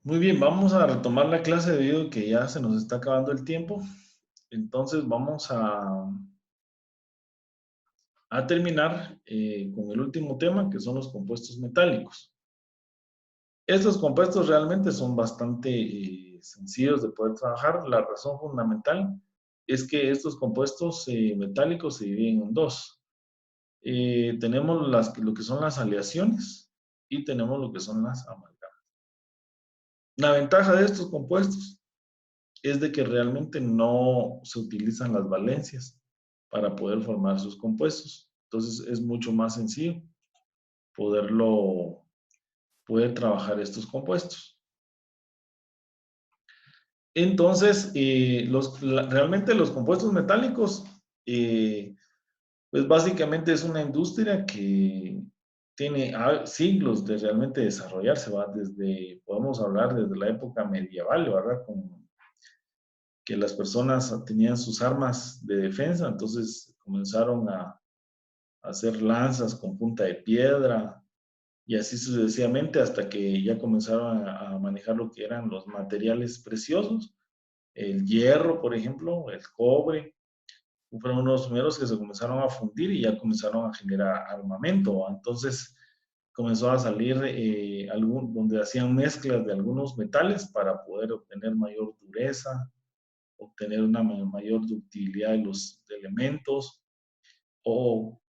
Muy bien, vamos a retomar la clase debido a que ya se nos está acabando el tiempo. Entonces vamos a terminar con el último tema, que son los compuestos metálicos. Estos compuestos realmente son bastante sencillos de poder trabajar. La razón fundamental es que estos compuestos metálicos se dividen en dos. Tenemos lo que son las aleaciones y tenemos lo que son las amalgamas. La ventaja de estos compuestos es de que realmente no se utilizan las valencias para poder formar sus compuestos. Entonces es mucho más sencillo poder trabajar estos compuestos. Entonces, realmente los compuestos metálicos, pues básicamente es una industria que tiene siglos de realmente desarrollarse, ¿va? Podemos hablar desde la época medieval, ¿verdad? Que las personas tenían sus armas de defensa, entonces comenzaron a hacer lanzas con punta de piedra y así sucesivamente hasta que ya comenzaron a manejar lo que eran los materiales preciosos, el hierro, por ejemplo, el cobre, fueron unos primeros que se comenzaron a fundir y ya comenzaron a generar armamento. Entonces comenzó a salir donde hacían mezclas de algunos metales para poder obtener mayor dureza, obtener una mayor ductilidad de los elementos o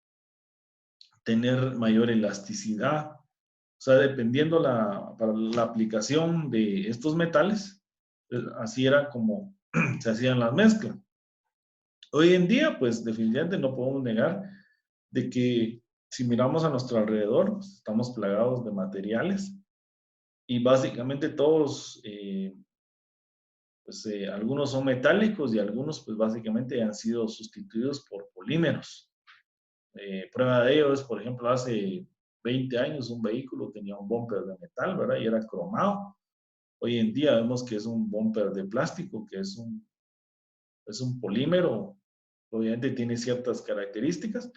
tener mayor elasticidad. O sea, dependiendo para la aplicación de estos metales, así era como se hacían las mezclas. Hoy en día, pues definitivamente no podemos negar de que si miramos a nuestro alrededor, pues, estamos plagados de materiales y básicamente todos, pues algunos son metálicos y algunos pues básicamente han sido sustituidos por polímeros. Prueba de ello es, por ejemplo, hace 20 años un vehículo tenía un bumper de metal, ¿verdad? Y era cromado. Hoy en día vemos que es un bumper de plástico, que es un polímero. Obviamente tiene ciertas características,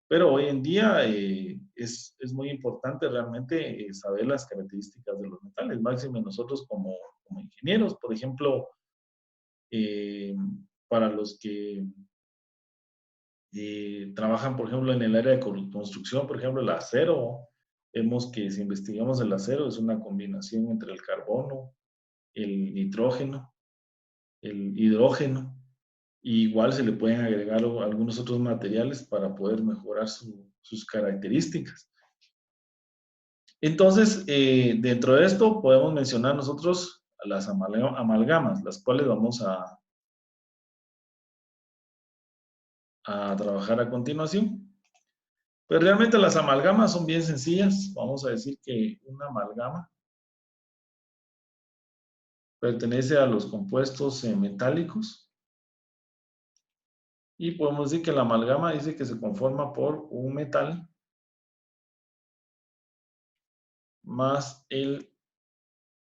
pero hoy en día es muy importante realmente saber las características de los metales. Máximo nosotros como ingenieros, por ejemplo, eh, para los que trabajan, por ejemplo, en el área de construcción, por ejemplo, el acero. Vemos que si investigamos el acero es una combinación entre el carbono, el nitrógeno, el hidrógeno. Y igual se le pueden agregar algunos otros materiales para poder mejorar sus características. Entonces, dentro de esto podemos mencionar nosotros las amalgamas, las cuales vamos a trabajar a continuación. Pero realmente las amalgamas son bien sencillas. Vamos a decir que una amalgama pertenece a los compuestos metálicos y podemos decir que la amalgama dice que se conforma por un metal más el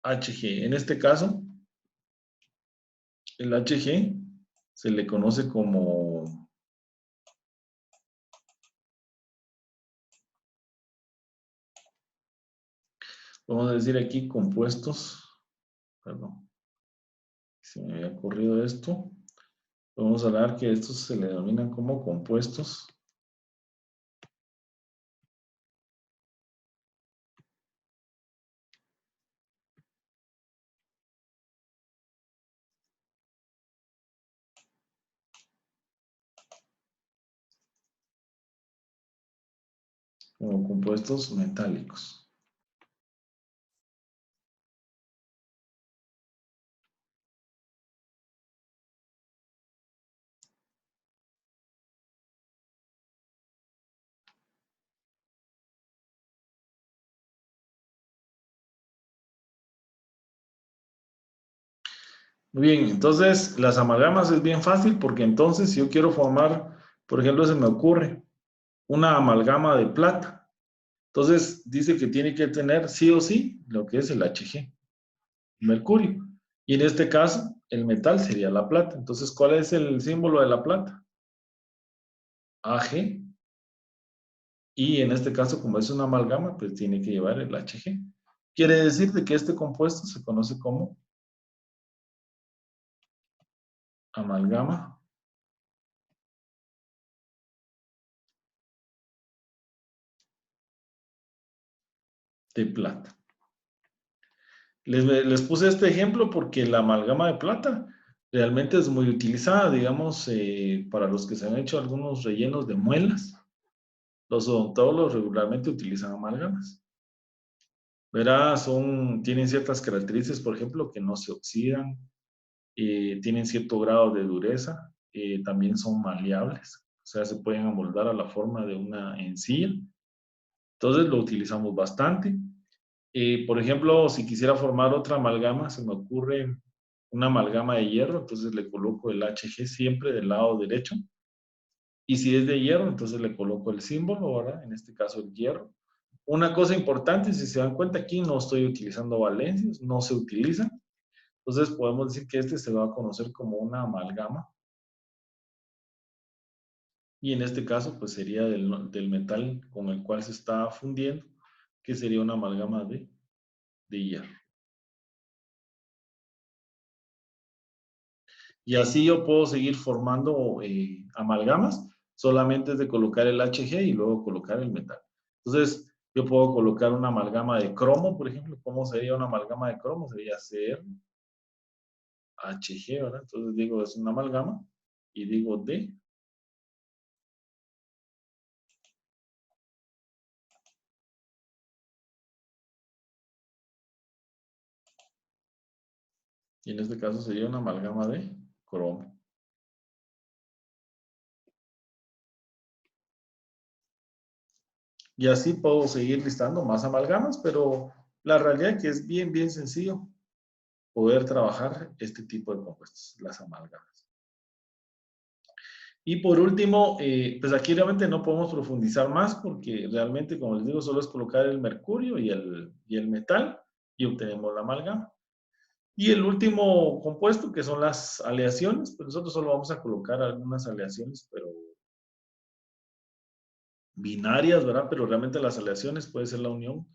Hg. En este caso, el Hg se le conoce como, vamos a decir aquí, compuestos. Perdón, se me había ocurrido esto. Vamos a hablar que estos se le denominan como compuestos metálicos. Muy bien, entonces las amalgamas es bien fácil porque entonces si yo quiero formar, por ejemplo, se me ocurre una amalgama de plata. Entonces dice que tiene que tener sí o sí lo que es el Hg, mercurio. Y en este caso, el metal sería la plata. Entonces, ¿cuál es el símbolo de la plata? Ag. Y en este caso, como es una amalgama, pues tiene que llevar el Hg. Quiere decir de que este compuesto se conoce como amalgama de plata. Les puse este ejemplo porque la amalgama de plata realmente es muy utilizada, digamos, para los que se han hecho algunos rellenos de muelas. Los odontólogos regularmente utilizan amalgamas. Verá, tienen ciertas características, por ejemplo, que no se oxidan, tienen cierto grado de dureza, también son maleables, o sea, se pueden amoldar a la forma de una encilla. Entonces lo utilizamos bastante. Por ejemplo, si quisiera formar otra amalgama, se me ocurre una amalgama de hierro, entonces le coloco el HG siempre del lado derecho. Y si es de hierro, entonces le coloco el símbolo, ¿verdad? En este caso el hierro. Una cosa importante, si se dan cuenta aquí, no estoy utilizando valencias, no se utilizan. Entonces podemos decir que este se va a conocer como una amalgama. Y en este caso, pues sería del metal con el cual se está fundiendo, que sería una amalgama de hierro. Y así yo puedo seguir formando amalgamas, solamente es de colocar el HG y luego colocar el metal. Entonces, yo puedo colocar una amalgama de cromo, por ejemplo. ¿Cómo sería una amalgama de cromo? Sería CR, HG, ¿verdad? Entonces digo, es una amalgama y digo D. Y en este caso sería una amalgama de cromo. Y así puedo seguir listando más amalgamas, pero la realidad es que es bien, bien sencillo poder trabajar este tipo de compuestos, las amalgamas. Y por último, pues aquí realmente no podemos profundizar más porque realmente, como les digo, solo es colocar el mercurio y el metal y obtenemos la amalgama. Y el último compuesto, que son las aleaciones, pues nosotros solo vamos a colocar algunas aleaciones, pero binarias, ¿verdad? Pero realmente las aleaciones puede ser la unión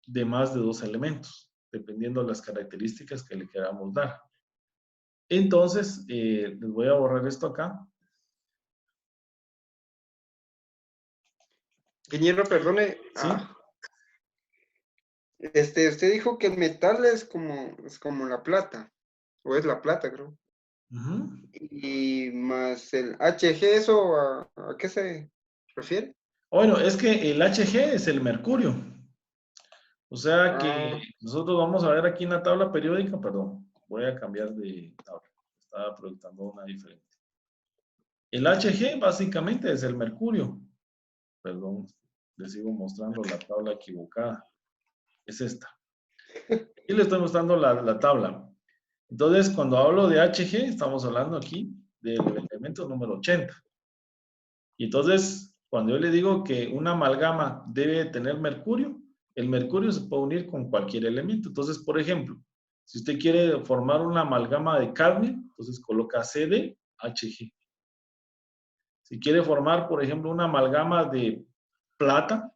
de más de dos elementos, dependiendo de las características que le queramos dar. Entonces, les voy a borrar esto acá. Ingeniero, perdone. ¿Sí? Usted dijo que el metal es como la plata, o es la plata, creo. Y más el HG, ¿eso a qué se refiere? Bueno, es que el HG es el mercurio. O sea que Ah, nosotros vamos a ver aquí en la tabla periódica, perdón, voy a cambiar de tabla. Estaba proyectando una diferente. El HG básicamente es el mercurio. Perdón, les sigo mostrando la tabla equivocada. Es esta. Y le estoy mostrando la tabla. Entonces, cuando hablo de HG, estamos hablando aquí del elemento número 80. Y entonces, cuando yo le digo que una amalgama debe tener mercurio, el mercurio se puede unir con cualquier elemento. Entonces, por ejemplo, si usted quiere formar una amalgama de cadmio, entonces coloca CdHg. Si quiere formar, por ejemplo, una amalgama de plata,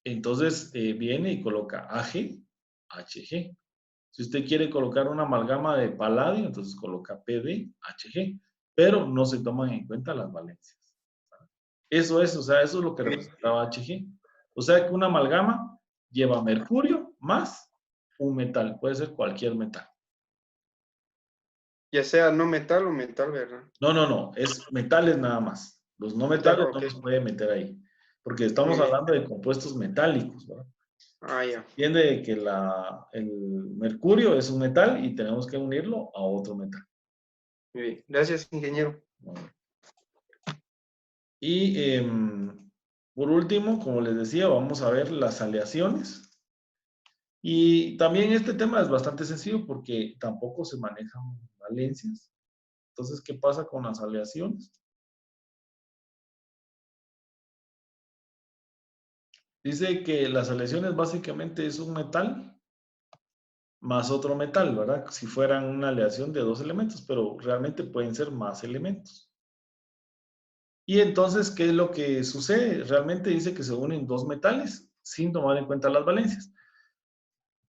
entonces viene y coloca AgHg. Si usted quiere colocar una amalgama de paladio, entonces coloca PdHg, pero no se toman en cuenta las valencias. Eso es, o sea, eso es lo que representaba Hg. O sea que una amalgama lleva mercurio más un metal, puede ser cualquier metal. ya sea no metal o metal, ¿verdad? No, no, no, es metales nada más. Los no Metal, metales no ok. los puede meter ahí, porque Muy estamos bien. hablando de compuestos metálicos, ¿verdad? Ah, ya. Entiende que el mercurio es un metal y tenemos que unirlo a otro metal. Muy bien. Gracias, ingeniero. Y por último, como les decía, vamos a ver las aleaciones. Y también este tema es bastante sencillo porque tampoco se manejan valencias. Entonces, ¿qué pasa con las aleaciones? Dice que las aleaciones básicamente es un metal más otro metal, ¿verdad? Si fueran una aleación de dos elementos, pero realmente pueden ser más elementos. Y entonces, ¿qué es lo que sucede? Realmente dice que se unen dos metales sin tomar en cuenta las valencias.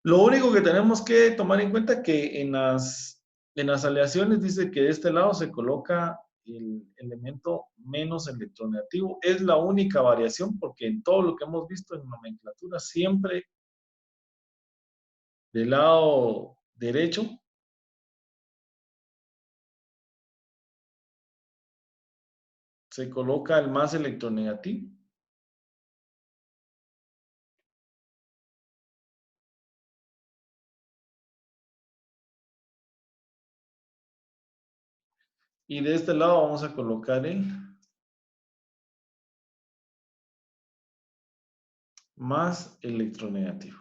Lo único que tenemos que tomar en cuenta es que en las aleaciones dice que de este lado se coloca el elemento menos electronegativo. Es la única variación porque en todo lo que hemos visto en nomenclatura siempre del lado derecho se coloca el más electronegativo. Y de este lado vamos a colocar el más electronegativo.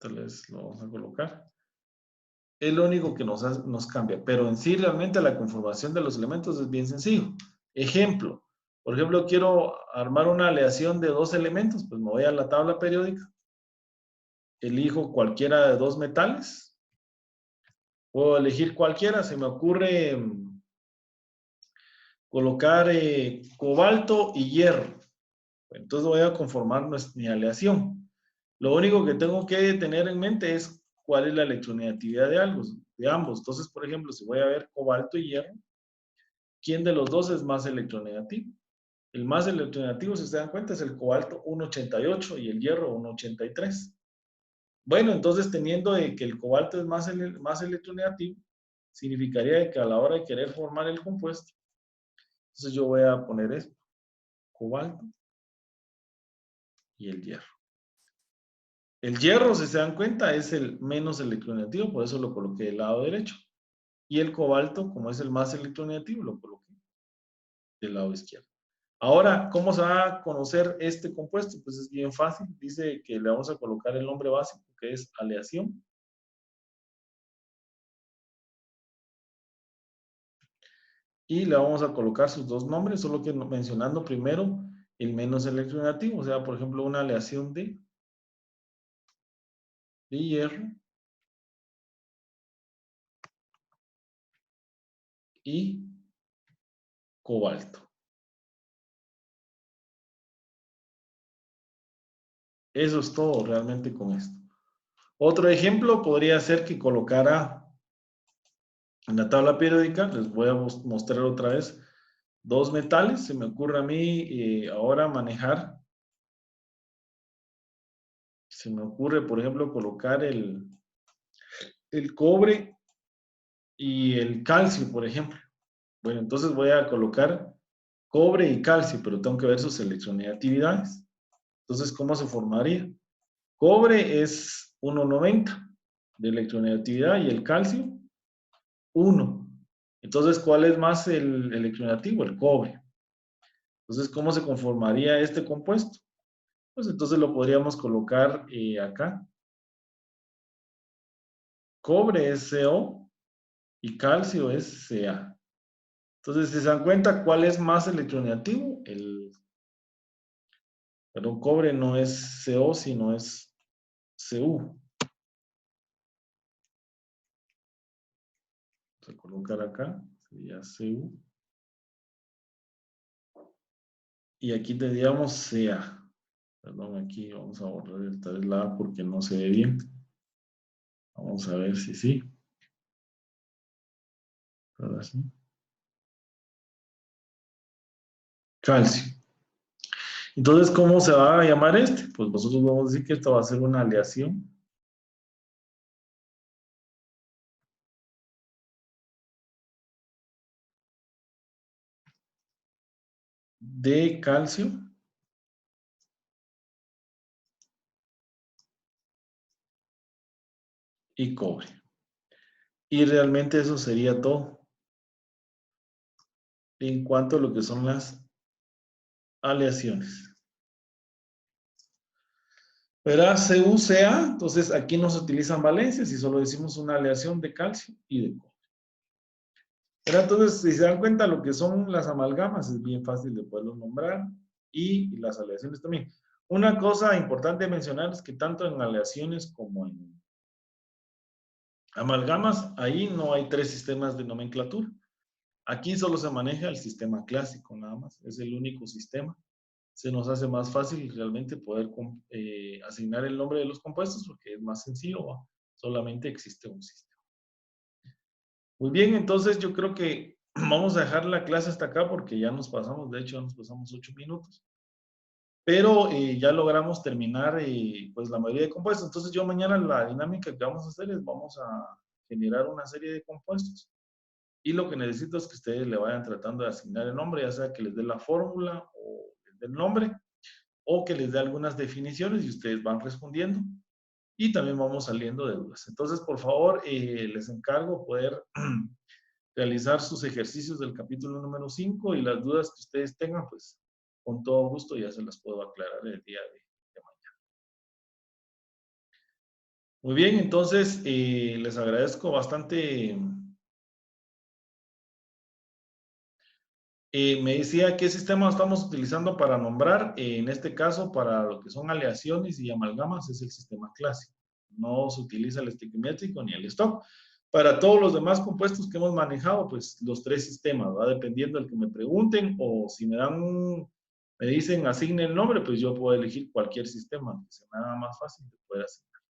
Entonces lo vamos a colocar. Es lo único que nos cambia, pero en sí realmente la conformación de los elementos es bien sencillo. Ejemplo, por ejemplo, quiero armar una aleación de dos elementos, pues me voy a la tabla periódica, elijo cualquiera de dos metales, puedo elegir cualquiera, se me ocurre colocar cobalto y hierro. Entonces voy a conformar mi aleación. Lo único que tengo que tener en mente es cuál es la electronegatividad de ambos. Entonces, por ejemplo, si voy a ver cobalto y hierro, ¿quién de los dos es más electronegativo? El más electronegativo, si se dan cuenta, es el cobalto 1,88 y el hierro 1,83. Bueno, entonces teniendo de que el cobalto es más electronegativo, significaría que a la hora de querer formar el compuesto, entonces yo voy a poner esto, cobalto y el hierro. El hierro, si se dan cuenta, es el menos electronegativo, por eso lo coloqué del lado derecho. Y el cobalto, como es el más electronegativo, lo coloqué del lado izquierdo. Ahora, ¿cómo se va a conocer este compuesto? Pues es bien fácil. Dice que le vamos a colocar el nombre básico, que es aleación. Y le vamos a colocar sus dos nombres, solo que mencionando primero el menos electronegativo. O sea, por ejemplo, una aleación de hierro y cobalto. Eso es todo realmente con esto. Otro ejemplo podría ser que colocara en la tabla periódica, les voy a mostrar otra vez, dos metales. Se me ocurre a mí ahora manejar, se me ocurre, por ejemplo, colocar el cobre y el calcio, por ejemplo. Bueno, entonces voy a colocar cobre y calcio, pero tengo que ver sus electronegatividades. Entonces, ¿cómo se formaría? Cobre es 1,90 de electronegatividad y el calcio 1. Entonces, ¿cuál es más el electronegativo? El cobre. Entonces, ¿cómo se conformaría este compuesto? Pues entonces lo podríamos colocar acá. Cobre es CO y calcio es Ca. Entonces, si se dan cuenta, ¿cuál es más electronegativo? Perdón, cobre no es CO, sino es Cu. Vamos a colocar acá, sería Cu. Y aquí tendríamos Ca. Perdón, aquí vamos a borrar esta vez la A porque no se ve bien. Vamos a ver si sí. Ahora sí. Calcio. Entonces, ¿cómo se va a llamar este? Pues nosotros vamos a decir que esto va a ser una aleación de calcio y cobre. Y realmente eso sería todo en cuanto a lo que son las aleaciones. Verá, CuCa, entonces aquí no se utilizan valencias y solo decimos una aleación de calcio y de cobre. Pero entonces, si se dan cuenta, lo que son las amalgamas es bien fácil de poderlos nombrar y las aleaciones también. Una cosa importante mencionar es que tanto en aleaciones como en amalgamas, ahí no hay tres sistemas de nomenclatura. Aquí solo se maneja el sistema clásico, nada más. Es el único sistema se nos hace más fácil realmente poder asignar el nombre de los compuestos porque es más sencillo, ¿va? Solamente existe un sistema. Muy bien, entonces yo creo que vamos a dejar la clase hasta acá porque ya nos pasamos, de hecho, nos pasamos 8 minutos. Pero ya logramos terminar pues la mayoría de compuestos. Entonces yo mañana la dinámica que vamos a hacer es vamos a generar una serie de compuestos y lo que necesito es que ustedes le vayan tratando de asignar el nombre, ya sea que les dé la fórmula o les dé el nombre o que les dé algunas definiciones y ustedes van respondiendo y también vamos saliendo de dudas. Entonces, por favor, les encargo poder realizar sus ejercicios del capítulo número 5 y las dudas que ustedes tengan, pues con todo gusto ya se las puedo aclarar el día de mañana. Muy bien, entonces les agradezco bastante. Me decía qué sistema estamos utilizando para nombrar. En este caso, para lo que son aleaciones y amalgamas, es el sistema clásico. No se utiliza el estiquiométrico ni el stock. Para todos los demás compuestos que hemos manejado, pues los 3 sistemas, va dependiendo del que me pregunten o si me dicen asigne el nombre, pues yo puedo elegir cualquier sistema, que sea nada más fácil de poder asignar.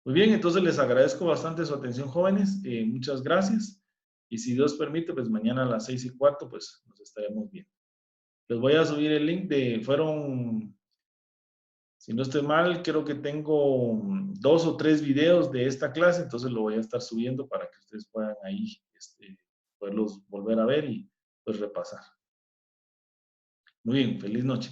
Muy bien, entonces les agradezco bastante su atención, jóvenes. Muchas gracias. Y si Dios permite, pues mañana a las 6:15, pues nos estaremos viendo. Les voy a subir el link si no estoy mal, creo que tengo 2 o 3 videos de esta clase, entonces lo voy a estar subiendo para que ustedes puedan ahí poderlos volver a ver y pues repasar. Muy bien, feliz noche.